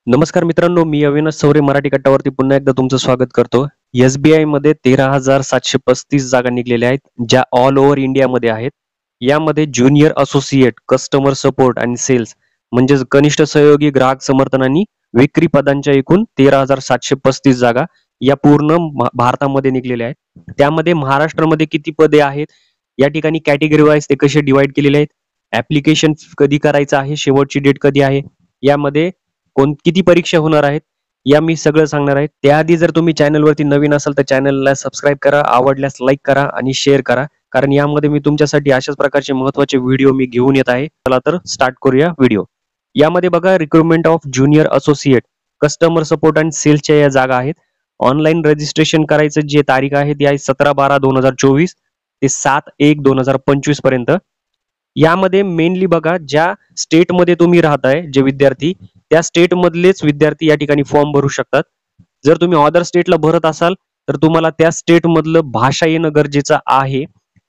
नमस्कार मित्रांनो, मी अविनाश सौरे मराठी कट्टावरती पुन्हा एकदा तुमचं स्वागत करतो. एस-बी-आय मध्ये 13,735 जागा निघलेल्या आहेत, ज्या ऑल ओव्हर इंडियामध्ये आहेत. यामध्ये ज्युनियर असोसिएट, कस्टमर सपोर्ट आणि सेल्स म्हणजेच कनिष्ठ सहयोगी, ग्राहक समर्थन आणि विक्री पदांच्या एकूण 13,735 जागा या पूर्ण भारतामध्ये निघलेल्या आहेत. त्यामध्ये महाराष्ट्रामध्ये किती पदे आहेत, या ठिकाणी कॅटेगरी वाईज ते कसे डिवाइड केलेले आहेत, ऍप्लिकेशन कधी करायचं आहे, शेवटची डेट कधी आहे, यामध्ये किती परीक्षा होणार आहेत, या मी सगळं सांगणार आहे. त्याआधी जर तुम्ही चॅनलवरती नवीन असाल तर चॅनलला सबस्क्राईब करा, आवडल्यास लाईक करा आणि शेअर करा, कारण यामध्ये मी तुमच्यासाठी अशाच प्रकारचे महत्त्वाचे व्हिडिओ मी घेऊन येत आहे. चला तर स्टार्ट करूया व्हिडिओ. यामध्ये बघा, recruitment of junior associate, customer support आणि सेल्सच्या या जागा आहेत. ऑनलाईन रजिस्ट्रेशन करायचं जे तारीख आहे ती आहे 17/12/2024 ते 7/1/2025 पर्यंत. यामध्ये मेनली बघा, ज्या स्टेटमध्ये तुम्ही राहताय जे विद्यार्थी, त्या स्टेट मधलेच विद्यार्थी या ठिकाणी फॉर्म भरू शकतात. जर तुम्ही अदर स्टेटला भरत असाल तर तुम्हाला त्या स्टेट मधलं भाषा येणं गरजेचं आहे,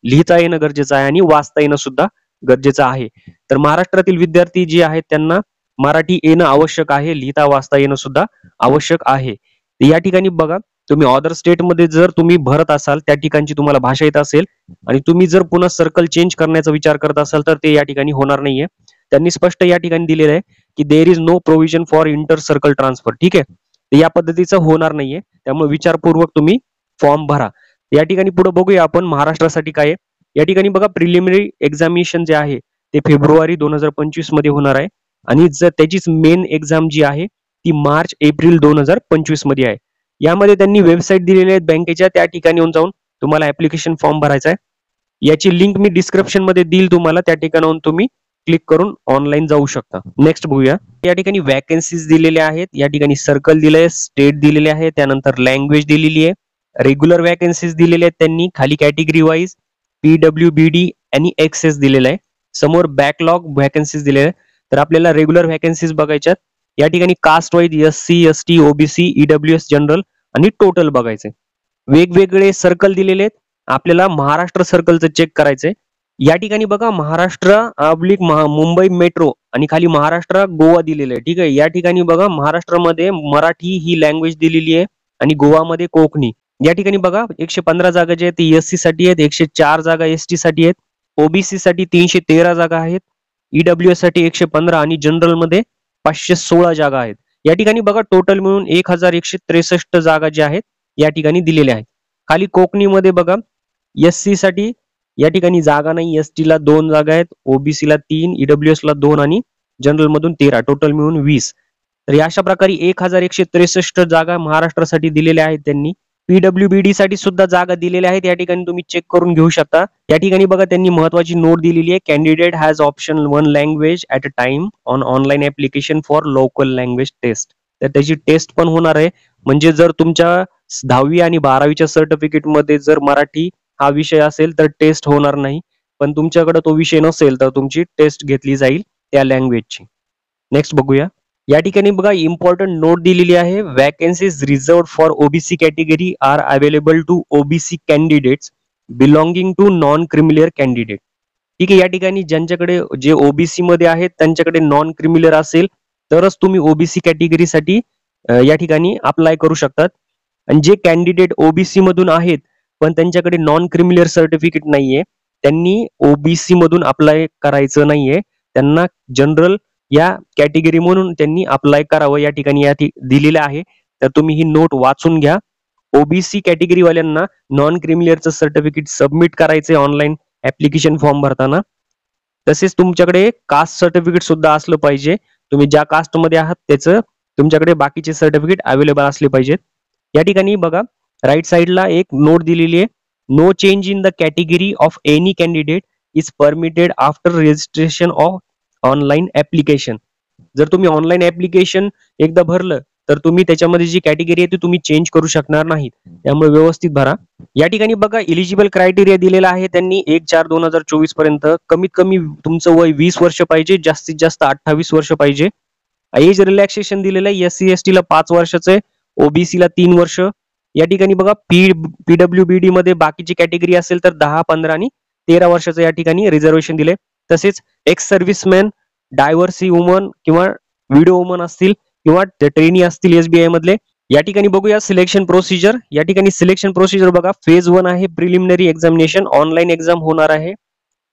लिहिता येणं गरजेचं आहे आणि वाचता येणं सुद्धा गरजेचं आहे. तर महाराष्ट्रातील विद्यार्थी जे आहेत त्यांना मराठी येणं आवश्यक आहे, लिहिता वाचता येणं सुद्धा आवश्यक आहे. या ठिकाणी बघा, तुम्ही अदर स्टेटमध्ये जर तुम्ही भरत असाल, त्या ठिकाणची तुम्हाला भाषा येत असेल आणि तुम्ही जर पुन्हा सर्कल चेंज करण्याचा विचार करत असाल तर ते या ठिकाणी होणार नाहीये. त्यांनी स्पष्ट या ठिकाणी दिलेलं आहे की there is no provision for inter circle transfer. ठीक आहे, या पद्धतीचं होणार नाहीये, त्यामुळे विचारपूर्वक तुम्ही फॉर्म भरा. या ठिकाणी पुढे बघूया आपण महाराष्ट्रासाठी काय आहे. या ठिकाणी बघा, प्रिलिमिनरी एक्झामिनेशन जे आहे ते फेब्रुवारी 2025 मध्ये होणार आहे आणि जर त्याचीच मेन एक्झाम जी आहे ती मार्च एप्रिल 2025 मध्ये आहे. यामध्ये त्यांनी वेबसाईट दिलेली आहेत बँकेच्या, त्या ठिकाणी येऊन जाऊन तुम्हाला ऍप्लिकेशन फॉर्म भरायचा आहे. याची लिंक मी डिस्क्रिप्शन मध्ये देईल तुम्हाला, त्या ठिकाणाहून तुम्ही क्लिक करून ऑनलाईन जाऊ शकता. नेक्स्ट बघूया. या ठिकाणी वॅकन्सीज दिलेल्या आहेत, या ठिकाणी सर्कल दिलंय, स्टेट दिलेले आहे, त्यानंतर लँग्वेज दिलेली आहे, रेग्युलर वॅकन्सीज दिलेल्या आहेत त्यांनी, खाली कॅटेगरी वाईज PWBD आणि एक्सेस दिलेला आहे, समोर बॅकलॉग वॅकन्सीज दिलेल्या आहे. तर आपल्याला रेग्युलर वॅकन्सीज बघायच्यात. या ठिकाणी caste wise SC ST OBC EWS general आणि टोटल बघायचे. वेगवेगळे सर्कल दिलेले आहेत, आपल्याला महाराष्ट्र सर्कलचं चेक करायचंय. या ठिकाणी बघा, महाराष्ट्र मुंबई मेट्रो आणि खाली महाराष्ट्र गोवा दिलेलं आहे. ठीक आहे, या ठिकाणी बघा, महाराष्ट्रामध्ये मराठी ही लँग्वेज दिलेली आहे आणि गोवामध्ये कोकणी. या ठिकाणी बघा, 115 जागा जे आहेत ती SC साठी आहेत, 104 जागा ST साठी आहेत, OBC साठी 313 जागा आहेत, EWS साठी 115 आणि जनरल मध्ये 516 जागा आहेत. या ठिकाणी बघा, टोटल मिळून 1163 जागा ज्या आहेत या ठिकाणी दिलेल्या आहेत. खाली कोकणीमध्ये बघा, SC साठी या ठिकाणी जागा नाही, ST ला 2 जागा आहेत, OBC ला 3, EWS ला 2 आणि जनरल मधून 13, टोटल मिळून 20. तर अशा प्रकारे 1163 जागा महाराष्ट्रासाठी दिलेल्या आहेत त्यांनी. PWBD साठी सुद्धा जागा दिलेल्या आहेत, या ठिकाणी तुम्ही चेक करून घेऊ शकता. या ठिकाणी बघा, त्यांनी महत्वाची नोट दिलेली आहे, candidate has option 1 language at a time on online application for local language test. तर त्याची टेस्ट पण होणार आहे. म्हणजे जर तुमच्या 10वी आणि 12वीच्या सर्टिफिकेट मध्ये जर मराठी हा विषय असेल तर टेस्ट होणार नाही, पण तुमच्याकडे तो विषय नसेल तर तुमची टेस्ट घेतली जाईल त्या लँग्वेजची. नेक्स्ट बघूया. या ठिकाणी बघा, इम्पॉर्टंट नोट दिलेली आहे, vacancies reserved for OBC category are available to OBC candidates belonging to non creamy layer candidate. ठीक आहे, या ठिकाणी ज्यांच्याकडे जे OBC मध्ये आहेत त्यांच्याकडे नॉन क्रिमिलियर असेल तरच तुम्ही OBC कॅटेगरीसाठी या ठिकाणी अप्लाय करू शकतात. आणि जे कॅन्डिडेट OBC मधून आहेत पण त्यांच्याकडे नॉन क्रिमिलियर सर्टिफिकेट नाहीये, त्यांनी OBC मधून अप्लाय करायचं नाहीये, त्यांना जनरल या कॅटेगरी म्हणून त्यांनी अप्लाय करावं, या ठिकाणी दिलेलं आहे. तर तुम्ही ही नोट वाचून घ्या. OBC कॅटेगरी वाल्यांना नॉन क्रिमिलियरचं सर्टिफिकेट सबमिट करायचंय ऑनलाईन ऍप्लिकेशन फॉर्म भरताना. तसेच तुमच्याकडे कास्ट सर्टिफिकेट सुद्धा असलं पाहिजे, तुम्ही ज्या कास्ट मध्ये आहात त्याचं तुमच्याकडे बाकीचे सर्टिफिकेट अवेलेबल असले पाहिजेत. या ठिकाणी बघा, राईट साइडला एक नोट दिलेली आहे, no change in the category of any candidate is permitted after registration of online application. जर तुम्ही ऑनलाईन ऍप्लिकेशन एकदा भरलं तर तुम्ही त्याच्यामध्ये जी कॅटेगरी आहे ती तुम्ही चेंज करू शकणार नाहीत, त्यामुळे व्यवस्थित भरा. या ठिकाणी बघा, इलिजिबल क्रायटेरिया दिलेला आहे त्यांनी 1/4/2024 पर्यंत. कमीत कमी तुमचं वय 20 वर्ष पाहिजे, जास्तीत जास्त 28 वर्ष पाहिजे. एज रिलॅक्सेशन दिलेलं आहे, SC ST ला 5 वर्षाचं आहे, OBC ला 3 वर्ष. या ठिकाणी बघा, PWBD मध्ये बाकीची कॅटेगरी असेल तर 10, 15 आणि 13 वर्षाचं या ठिकाणी रिझर्वेशन दिले. तसेच एक्स सर्व्हिसमॅन, डायव्हर्सी वुमन किंवा विडो वुमन असतील किंवा ट्रेनी असतील SBI मधले. या ठिकाणी बघूया सिलेक्शन प्रोसिजर. या ठिकाणी सिलेक्शन प्रोसिजर बघा, फेज 1 आहे प्रिलिमिनरी एक्झामिनेशन, ऑनलाईन एक्झाम होणार आहे.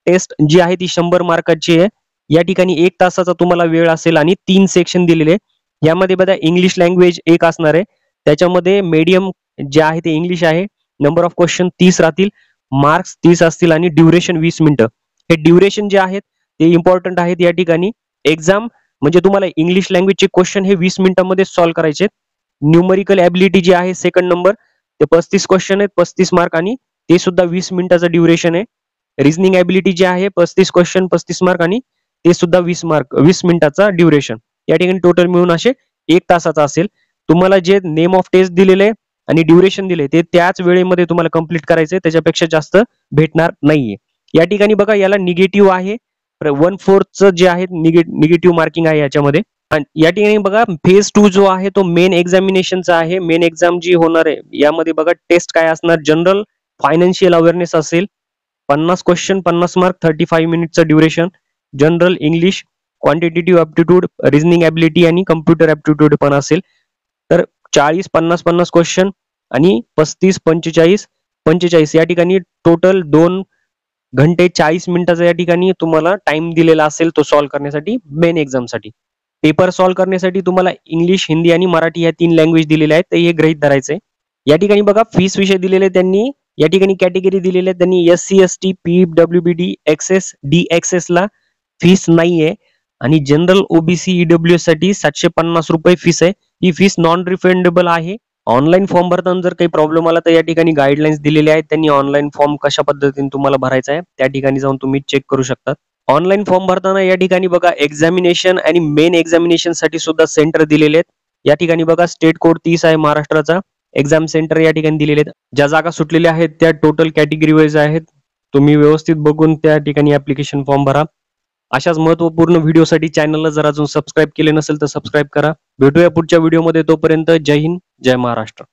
टेस्ट जी आहे ती 100 मार्काची आहे. या ठिकाणी 1 तासाचा तुम्हाला वेळ असेल आणि 3 सेक्शन दिलेले. यामध्ये बघा इंग्लिश लँग्वेज 1 असणार आहे. त्याच्यामध्ये मीडियम जे आहे ते इंग्लिश आहे. नंबर ऑफ क्वेश्चन 30 राहतील, मार्क्स 30 असतील आणि ड्युरेशन 20 मिनिटं. हे ड्युरेशन जे आहेत ते इम्पॉर्टंट आहेत. या ठिकाणी एक्झाम म्हणजे तुम्हाला इंग्लिश लँग्वेजचे क्वेश्चन हे 20 मिनिटांमध्ये सॉल्व्ह करायचे. न्यूमरिकल ॲबिलिटी जी आहे सेकंड नंबर, ते 35 क्वेश्चन आहेत, 35 मार्क आणि ते सुद्धा 20 मिनिटाचं ड्युरेशन आहे. रिझनिंग ॲबिलिटी जी आहे 35 क्वेश्चन 35 मार्क आणि ते सुद्धा 20 मिनिटाचा ड्युरेशन. या ठिकाणी टोटल मिळून असे 1 तासाचा असेल. तुम्हाला जे नेम ऑफ टेस्ट दिलेले आणि ड्युरेशन दिले ते त्याच वेळेमध्ये तुम्हाला कंप्लीट करायचे, त्याच्यापेक्षा जास्त भेटणार नाहीये. या ठिकाणी बघा याला निगेटिव्ह आहे, 1/4 जे आहे निगेटिव्ह मार्किंग आहे याच्यामध्ये. आणि या ठिकाणी बघा फेज 2 जो आहे तो मेन एक्झामिनेशनचा आहे. मेन एक्झाम जी होणार आहे यामध्ये बघा टेस्ट काय असणार, जनरल फायनान्शियल अवेअरनेस असेल, 50 क्वेश्चन 50 मार्क 35 मिनिटचं duration. General English, quantitative aptitude, reasoning ability आणि कम्प्युटर ॲप्टिट्यूड पण असेल. तर 40 50 क्वेश्चन आणि 35 45 45 या ठिकाणी टोटल 2 घंटे 40 मिनिटाचा या ठिकाणी तुम्हाला टाइम दिलेला असेल तो सॉल्व्ह करण्यासाठी मेन एक्झामसाठी. पेपर सॉल्व्ह करण्यासाठी तुम्हाला इंग्लिश, हिंदी आणि मराठी या 3 लँग्वेज दिलेल्या आहेत, ते हे गृहीत धरायचे. या ठिकाणी बघा फीस विषय दिलेले त्यांनी. या ठिकाणी कॅटेगरी दिलेले त्यांनी SC ST PWBD XS DXS ला फीस नाहीये आणि जनरल OBC EWS साठी 750 रुपये फीस आहे. ही फीस नॉन रिफंडेबल आहे. ऑनलाईन फॉर्म भरताना जर काही प्रॉब्लेम आला तर या ठिकाणी गाईडलाईन्स दिलेले आहेत. त्यांनी ऑनलाईन फॉर्म कशा पद्धतीने तुम्हाला भरायचा आहे त्या ठिकाणी जाऊन तुम्ही चेक करू शकता. ऑनलाईन फॉर्म भरताना या ठिकाणी बघा एक्झामिनेशन आणि मेन एक्झामिनेशन साठी सुद्धा सेंटर दिलेले आहेत. या ठिकाणी बघा स्टेट कोड 30 आहे महाराष्ट्राचा. एक्झाम सेंटर या ठिकाणी दिलेले आहेत. ज्या जागा सुटलेल्या आहेत त्या टोटल कॅटेगरी वाईज आहेत. तुम्ही व्यवस्थित बघून त्या ठिकाणी ऍप्लिकेशन फॉर्म भरा. अशाच महत्त्वपूर्ण व्हिडिओसाठी चॅनलला जर अजून सबस्क्राईब केले नसेल तर सबस्क्राईब करा. भेटूया पुढच्या व्हिडिओमध्ये. तोपर्यंत जय हिंद, जय महाराष्ट्र.